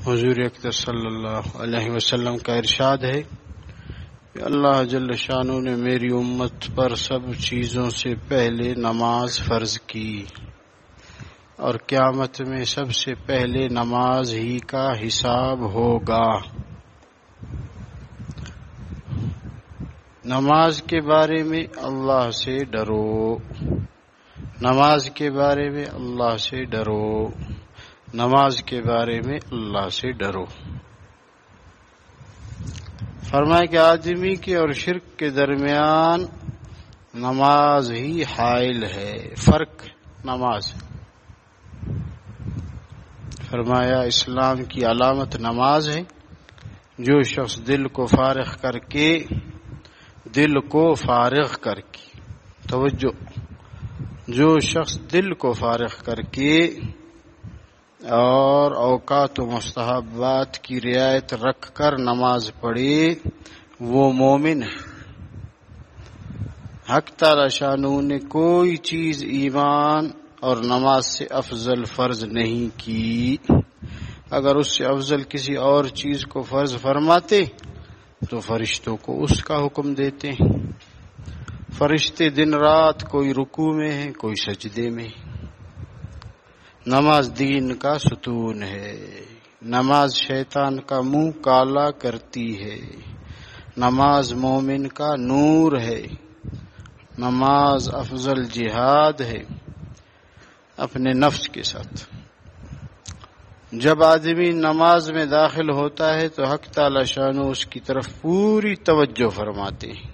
حضور اکرم صلی اللہ علیہ وسلم کا ارشاد ہے کہ اللہ جل شانہ نے میری امت پر سب چیزوں سے پہلے نماز فرض کی اور قیامت میں سب سے پہلے نماز ہی کا حساب ہوگا۔ نماز کے بارے میں اللہ سے ڈرو، نماز کے بارے میں اللہ سے ڈرو، نماز کے بارے میں اللہ سے ڈرو۔ فرمایا کہ آدمی کے اور شرک کے درمیان نماز ہی حائل ہے، فرق نماز۔ فرمایا اسلام کی علامت نماز ہے۔ جو شخص دل کو فارغ کر کے توجہ، جو شخص دل کو فارغ کر کے اور اوقات و مستحبات کی رعایت رکھ کر نماز پڑھے وہ مومن ہے۔ حق تعالی شانہ نے کوئی چیز ایمان اور نماز سے افضل فرض نہیں کی۔ اگر اس سے افضل کسی اور چیز کو فرض فرماتے تو فرشتوں کو اس کا حکم دیتے ہیں۔ فرشتے دن رات کوئی رکوع میں ہیں، کوئی سجدے میں۔ نماز دین کا ستون ہے۔ نماز شیطان کا منہ کالا کرتی ہے۔ نماز مومن کا نور ہے۔ نماز افضل جہاد ہے اپنے نفس کے ساتھ۔ جب آدمی نماز میں داخل ہوتا ہے تو حق تعالی شانہ اس کی طرف پوری توجہ فرماتے ہیں۔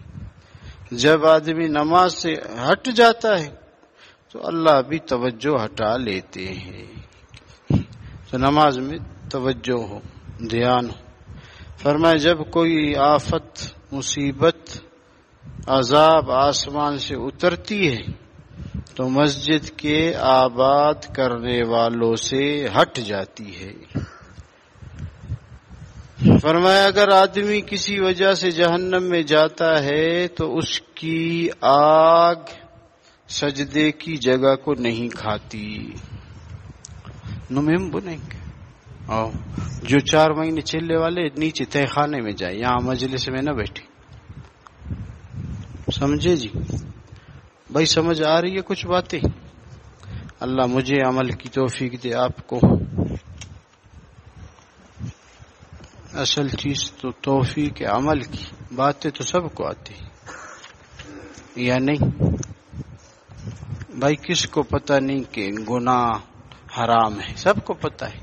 جب آدمی نماز سے ہٹ جاتا ہے تو اللہ بھی توجہ ہٹا لیتے ہیں۔ تو نماز میں توجہ ہو، دھیان ہو۔ فرمایا جب کوئی آفت، مصیبت، عذاب آسمان سے اترتی ہے تو مسجد کے آباد کرنے والوں سے ہٹ جاتی ہے۔ فرمایا اگر آدمی کسی وجہ سے جہنم میں جاتا ہے تو اس کی آگ سجدے کی جگہ کو نہیں کھاتی۔ نمیم بنیں گے اور جو 4 مہینے چلنے والے نیچے تہ خانے میں جائے، یہاں مجلس میں نہ بیٹھے۔ سمجھے جی بھائی؟ سمجھ آ رہی ہے کچھ باتیں؟ اللہ مجھے عمل کی توفیق دے، آپ کو۔ اصل چیز تو توفیق عمل کی، باتیں تو سب کو آتی یا نہیں؟ بھائی کس کو پتہ نہیں کہ گناہ حرام ہے؟ سب کو پتہ ہے۔